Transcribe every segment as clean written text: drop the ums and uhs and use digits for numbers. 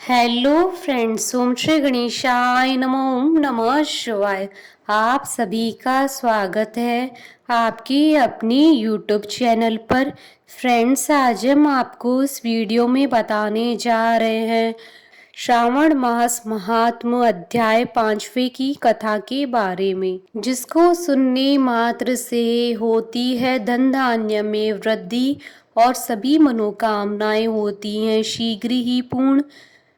Hello friends, ओम श्री गणेशाय नमो। ओम नमः शिवाय। आप सभी का स्वागत है आपकी अपनी यूट्यूब चैनल पर। फ्रेंड्स, आज हम आपको इस वीडियो में बताने जा रहे हैं श्रावण मास महात्म्य अध्याय 5वें की कथा के बारे में, जिसको सुनने मात्र से होती है धन धान्य में वृद्धि और सभी मनोकामनाएं होती हैं शीघ्र ही पूर्ण।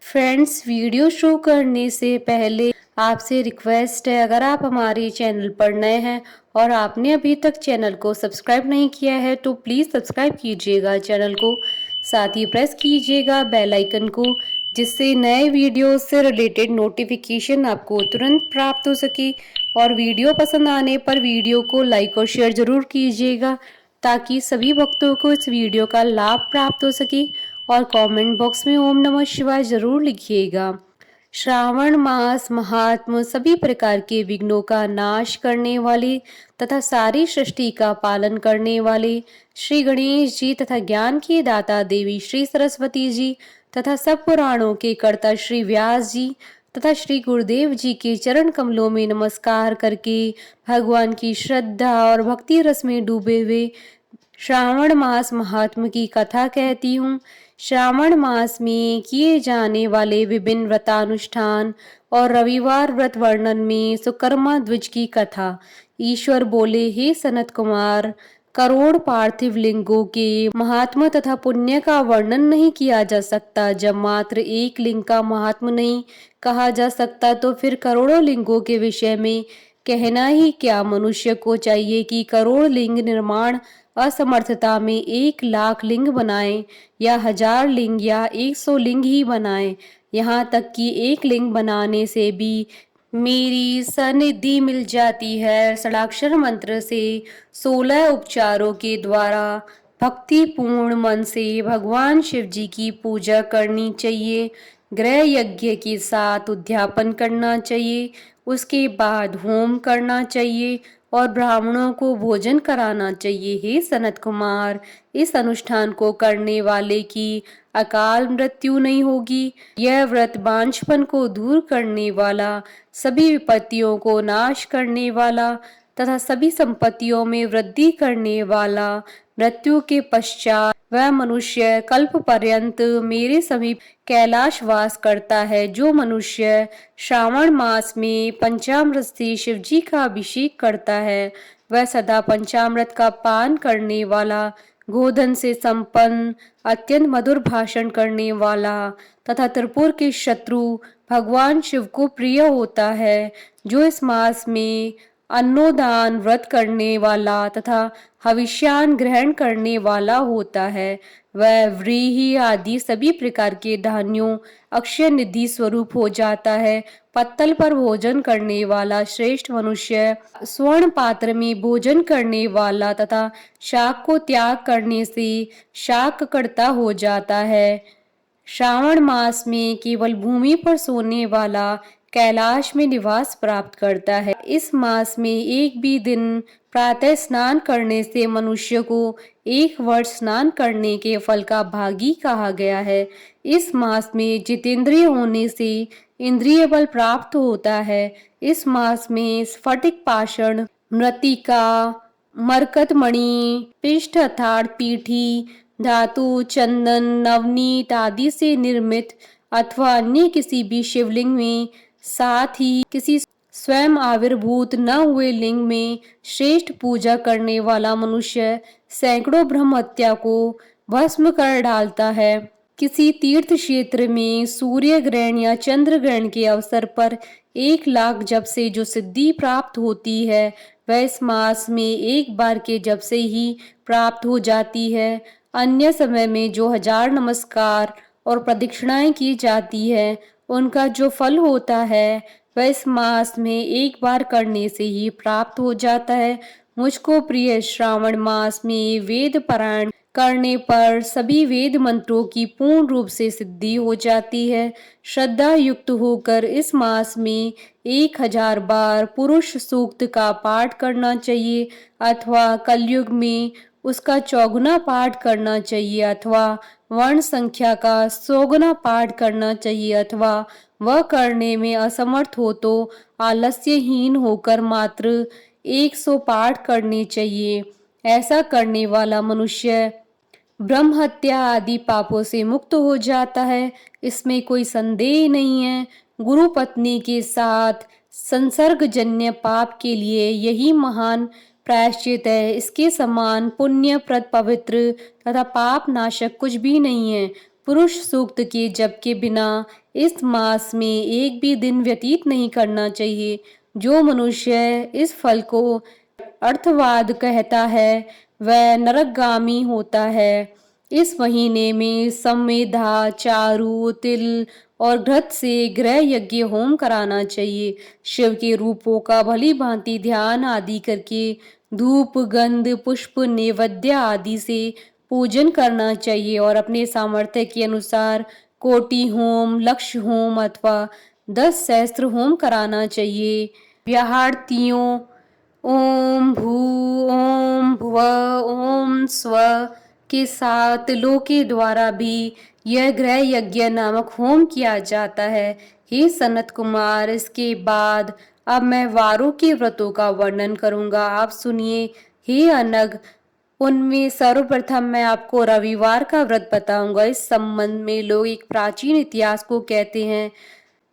फ्रेंड्स, वीडियो शुरू करने से पहले आपसे रिक्वेस्ट है, अगर आप हमारे चैनल पर नए हैं और आपने अभी तक चैनल को सब्सक्राइब नहीं किया है तो प्लीज़ सब्सक्राइब कीजिएगा चैनल को, साथ ही प्रेस कीजिएगा बेल आइकन को, जिससे नए वीडियो से रिलेटेड नोटिफिकेशन आपको तुरंत प्राप्त हो सके। और वीडियो पसंद आने पर वीडियो को लाइक और शेयर ज़रूर कीजिएगा ताकि सभी भक्तों को इस वीडियो का लाभ प्राप्त हो सके। और कमेंट बॉक्स में ओम नमः शिवाय जरूर लिखिएगा। श्रावण मास महात्म सभी प्रकार के विघ्नों का नाश करने वाले तथा सारी सृष्टि का पालन करने वाले श्री गणेश जी तथा ज्ञान के दाता देवी श्री सरस्वती जी तथा सब पुराणों के कर्ता श्री व्यास जी तथा श्री गुरुदेव जी के चरण कमलों में नमस्कार करके भगवान की श्रद्धा और भक्ति रस में डूबे हुए श्रावण मास महात्म की कथा कहती हूँ। श्रावण मास में किए जाने वाले विभिन्न व्रतानुष्ठान और रविवार व्रत वर्णन में सुकर्मा द्विज की कथा। ईश्वर बोले, हे सनत कुमार, करोड़ पार्थिव लिंगों के महात्म तथा पुण्य का वर्णन नहीं किया जा सकता। जब मात्र एक लिंग का महात्म नहीं कहा जा सकता तो फिर करोड़ों लिंगों के विषय में कहना ही क्या। मनुष्य को चाहिए कि करोड़ लिंग निर्माण असमर्थता में 1 लाख लिंग बनाए या 1000 लिंग या 100 लिंग ही बनाए। यहाँ तक कि एक लिंग बनाने से भी मेरी सनिधि मिल जाती है। षडाक्षर मंत्र से 16 उपचारों के द्वारा भक्तिपूर्ण मन से भगवान शिव जी की पूजा करनी चाहिए। गृह यज्ञ के साथ उद्यापन करना चाहिए, उसके बाद होम करना चाहिए और ब्राह्मणों को भोजन कराना चाहिए। हे सनत कुमार, इस अनुष्ठान को करने वाले की अकाल मृत्यु नहीं होगी। यह व्रत बांझपन को दूर करने वाला, सभी विपत्तियों को नाश करने वाला तथा सभी संपत्तियों में वृद्धि करने वाला, मृत्यु के पश्चात वह मनुष्य कल्प पर्यंत मेरे समीप कैलाश वास करता है। जो मनुष्य श्रावण मास में पंचामृत से शिव जी का अभिषेक करता है वह सदा पंचामृत का पान करने वाला, गोधन से संपन्न, अत्यंत मधुर भाषण करने वाला तथा त्रिपुर के शत्रु भगवान शिव को प्रिय होता है। जो इस मास में अन्नोदान व्रत करने वाला तथा हविष्यान ग्रहण करने वाला होता है वह व्रीहि आदि सभी प्रकार के धान्यों अक्षय निधि स्वरूप हो जाता है। पत्तल पर भोजन करने वाला श्रेष्ठ मनुष्य स्वर्ण पात्र में भोजन करने वाला तथा शाक को त्याग करने से शाककर्ता हो जाता है। श्रावण मास में केवल भूमि पर सोने वाला कैलाश में निवास प्राप्त करता है। इस मास में एक भी दिन प्रातः स्नान करने से मनुष्य को 1 वर्ष स्नान करने के फल का भागी कहा गया है। इस मास में जितेंद्रिय होने से इंद्रिय बल प्राप्त होता है। इस मास में स्फटिक पाषाण, मृत्तिका, मरकत मणि, पिष्ट अर्थात पीठी धातु, चंदन, नवनीत आदि से निर्मित अथवा अन्य किसी भी शिवलिंग में, साथ ही किसी स्वयं आविर्भूत न हुए लिंग में श्रेष्ठ पूजा करने वाला मनुष्य सैकड़ों ब्रह्म हत्या को भस्म कर डालता है। किसी तीर्थ क्षेत्र में सूर्य ग्रहण या चंद्र ग्रहण के अवसर पर 1 लाख जप से जो सिद्धि प्राप्त होती है वह इस मास में एक बार के जप से ही प्राप्त हो जाती है। अन्य समय में जो 1000 नमस्कार और प्रदक्षिणाएं की जाती है उनका जो फल होता है वह इस मास में एक बार करने से ही प्राप्त हो जाता है। मुझको प्रिय श्रावण मास में वेद पारायण करने पर सभी वेद मंत्रों की पूर्ण रूप से सिद्धि हो जाती है। श्रद्धा युक्त होकर इस मास में 1000 बार पुरुष सूक्त का पाठ करना चाहिए अथवा कलयुग में उसका चौगुना पाठ करना चाहिए अथवा वर्ण संख्या का 100 गुना पाठ करना चाहिए अथवा वह करने में असमर्थ हो तो आलस्यहीन होकर मात्र 100 पाठ करने चाहिए। ऐसा करने वाला मनुष्य ब्रह्म हत्या आदि पापों से मुक्त हो जाता है, इसमें कोई संदेह नहीं है। गुरु पत्नी के साथ संसर्गजन्य पाप के लिए यही महान प्रायश्चित है। इसके समान पुण्यप्रद, पवित्र तथा पाप नाशक कुछ भी नहीं है। पुरुष सूक्त के जप के बिना इस मास में एक भी दिन व्यतीत नहीं करना चाहिए। जो मनुष्य इस फल को अर्थवाद कहता है वह नरकगामी होता है। इस महीने में संवेदा, चारु, तिल और घृत से गृह यज्ञ होम कराना चाहिए। शिव के रूपों का भली भांति ध्यान आदि करके धूप, गंध, पुष्प, नैवेद्य आदि से पूजन करना चाहिए और अपने सामर्थ्य के अनुसार कोटि होम, लक्ष्य होम अथवा 10 सहस्त्र होम कराना चाहिए। व्याहार्थियों ओम भू, ओम भुवः, ओम स्वः के साथ लो के द्वारा भी यह गृह यज्ञ नामक होम किया जाता है। हे सनत कुमार, इसके बाद अब मैं वारों के व्रतों का वर्णन करूंगा, आप सुनिए। हे अनग, उनमें सर्वप्रथम मैं आपको रविवार का व्रत बताऊंगा। इस संबंध में लोग एक प्राचीन इतिहास को कहते हैं।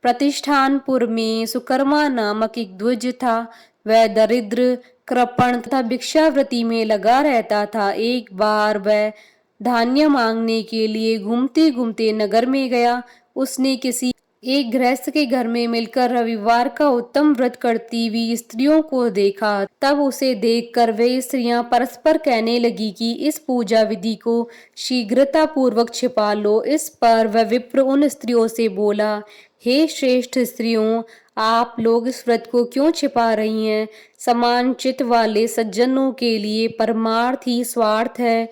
प्रतिष्ठानपुर में सुकर्मा नामक एक द्विज था। वह दरिद्र, कृपण तथा भिक्षावृत्ति में लगा रहता था। एक बार वह धान्य मांगने के लिए घूमते घूमते नगर में गया। उसने किसी एक गृहस्थ के घर में मिलकर रविवार का उत्तम व्रत करती हुई स्त्रियों को देखा। तब उसे देखकर वे स्त्रियां परस्पर कहने लगी कि इस पूजा विधि को शीघ्रता पूर्वक छिपा लो। इस पर वह विप्र उन स्त्रियों से बोला, हे श्रेष्ठ स्त्रियों, आप लोग इस व्रत को क्यों छिपा रही हैं? समान चित्त वाले सज्जनों के लिए परमार्थ ही स्वार्थ है।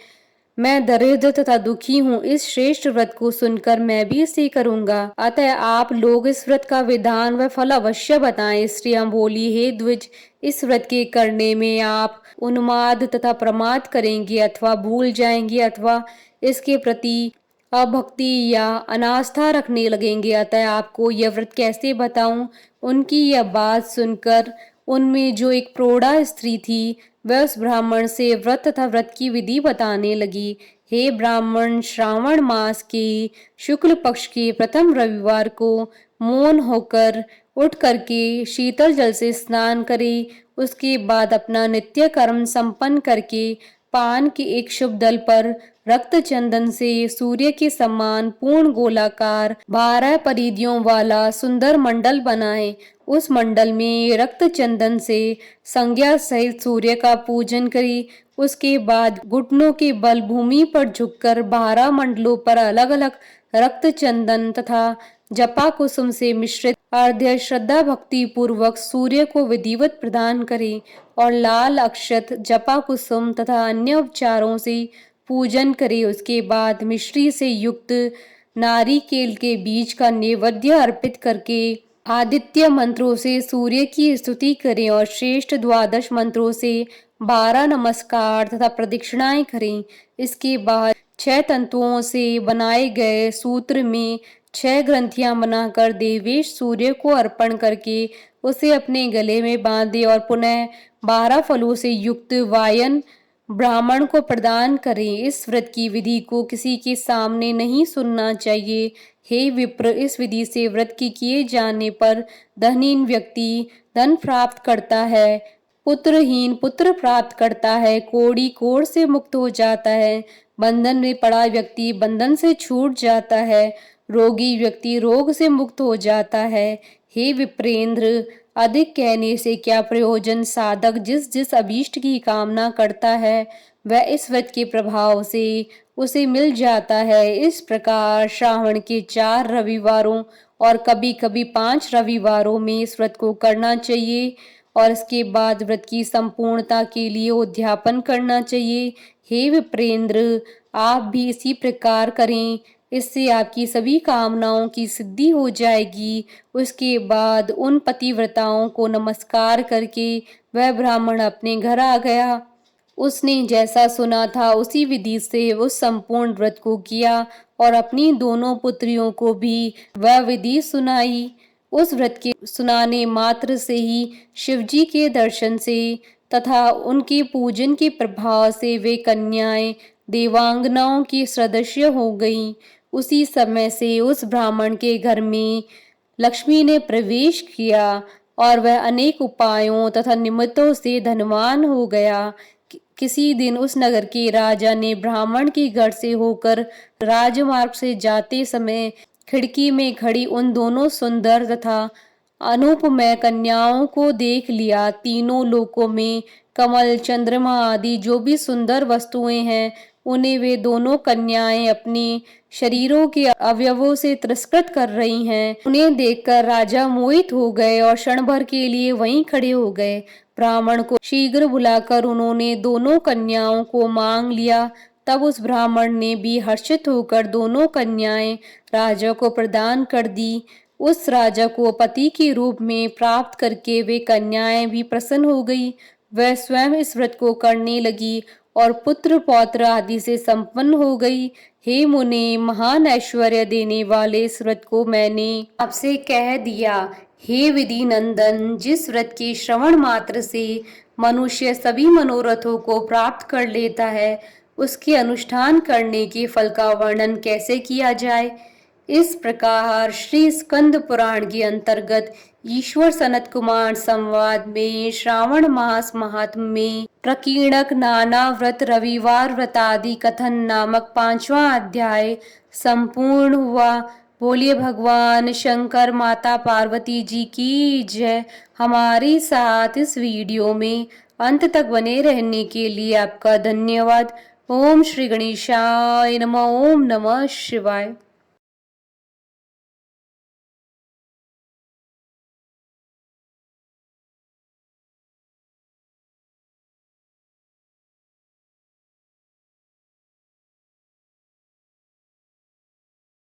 मैं दरिद्र तथा दुखी हूँ, इस श्रेष्ठ व्रत को सुनकर मैं भी इसे करूंगा। अतः आप लोग इस व्रत का विधान व फल अवश्य बताएं। स्त्रियां बोली, हे द्विज, इस व्रत के करने में आप उन्माद तथा प्रमाद करेंगे अथवा भूल जाएंगे अथवा इसके प्रति अभक्ति या अनास्था रखने लगेंगे। अतः आपको यह व्रत कैसे बताऊं? उनकी यह बात सुनकर उनमें जो एक प्रौढ़ा स्त्री थी वह उस ब्राह्मण से व्रत तथा व्रत की विधि बताने लगी। हे ब्राह्मण, श्रावण मास के शुक्ल पक्ष के प्रथम रविवार को मौन होकर उठ करके शीतल जल से स्नान करे। उसके बाद अपना नित्य कर्म संपन्न करके पान के एक शुभ दल पर रक्त चंदन से सूर्य के समान पूर्ण गोलाकार 12 परिधियों वाला सुंदर मंडल बनाए। उस मंडल में रक्त चंदन से संज्ञा सहित सूर्य का पूजन करी। उसके बाद घुटनों के बल भूमि पर झुककर 12 मंडलों पर अलग अलग रक्त चंदन तथा जपा कुसुम से मिश्रित अर्घ्य श्रद्धा भक्ति पूर्वक सूर्य को विधिवत प्रदान करे और लाल अक्षत, जपा कुसुम तथा अन्य उपचारों से पूजन करे। उसके बाद मिश्री से युक्त नारिकेल के बीज का नैवेद्य अर्पित करके आदित्य मंत्रों से सूर्य की स्तुति करें और श्रेष्ठ 12 मंत्रों से 12 नमस्कार तथा प्रदक्षिणाएं करें। इसके बाद 6 तंतुओं से बनाए गए सूत्र में 6 ग्रंथियां बनाकर देवेश सूर्य को अर्पण करके उसे अपने गले में बांधे और पुनः 12 फलों से युक्त वायन ब्राह्मण को प्रदान करें। इस व्रत की विधि को किसी के सामने नहीं सुनना चाहिए। हे विप्र, इस विधि से व्रत की किए जाने पर धनहीन व्यक्ति धन प्राप्त करता है, पुत्रहीन पुत्र प्राप्त करता है, कोढ़ी कोढ़ से मुक्त हो जाता है, बंधन में पड़ा व्यक्ति बंधन से छूट जाता है, रोगी व्यक्ति रोग से मुक्त हो जाता है। हे विप्रेंद्र, अधिक कहने से क्या प्रयोजन? साधक जिस जिस अभीष्ट की कामना करता है वह इस व्रत के प्रभाव से उसे मिल जाता है। इस प्रकार श्रावण के 4 रविवारों और कभी कभी 5 रविवारों में इस व्रत को करना चाहिए और इसके बाद व्रत की संपूर्णता के लिए उद्यापन करना चाहिए। हे विप्रेंद्र, आप भी इसी प्रकार करें, इससे आपकी सभी कामनाओं की सिद्धि हो जाएगी। उसके बाद उन पतिव्रताओं को नमस्कार करके वह ब्राह्मण अपने घर आ गया। उसने जैसा सुना था उसी विधि से उस संपूर्ण व्रत को किया और अपनी दोनों पुत्रियों को भी वह विधि सुनाई। उस व्रत के सुनाने मात्र से ही शिवजी के दर्शन से तथा उनके पूजन के प्रभाव से वे कन्याएं देवांगनाओं की सदृश्य हो गईं। उसी समय से उस ब्राह्मण के घर में लक्ष्मी ने प्रवेश किया और वह अनेक उपायों तथा निमित्तों से धनवान हो गया। किसी दिन उस नगर के राजा ने ब्राह्मण के घर से होकर राजमार्ग से जाते समय खिड़की में खड़ी उन दोनों सुंदर तथा अनुपमय कन्याओं को देख लिया। तीनों लोकों में कमल, चंद्रमा आदि जो भी सुंदर वस्तुएं हैं, उन्हें वे दोनों कन्याएं अपने शरीरों के अवयवों से तिरस्कृत कर रही हैं। उन्हें देखकर राजा मोहित हो गए और क्षण भर के लिए वहीं खड़े हो गए। ब्राह्मण को शीघ्र बुलाकर उन्होंने दोनों कन्याओं को मांग लिया। तब उस ब्राह्मण ने भी हर्षित होकर दोनों कन्याएं राजा को प्रदान कर दी। उस राजा को पति के रूप में प्राप्त करके वे कन्याएं भी प्रसन्न हो गई। वह स्वयं इस व्रत को करने लगी और पुत्र पौत्र आदि से संपन्न हो गई। हे मुने, महान ऐश्वर्य देने वाले इस व्रत को मैंने आपसे कह दिया। हे विधि नंदन, जिस व्रत के श्रवण मात्र से मनुष्य सभी मनोरथों को प्राप्त कर लेता है, उसके अनुष्ठान करने के फल का वर्णन कैसे किया जाए। इस प्रकार श्री स्कंद पुराण के अंतर्गत ईश्वर सनत कुमार संवाद में श्रावण मास महात्म्य में प्रकीर्णक नाना व्रत रविवार व्रतादि कथन नामक 5वां अध्याय संपूर्ण हुआ। बोलिए भगवान शंकर माता पार्वती जी की जय। हमारे साथ इस वीडियो में अंत तक बने रहने के लिए आपका धन्यवाद। ओम श्री गणेशाय नमः। ओम नमः शिवाय।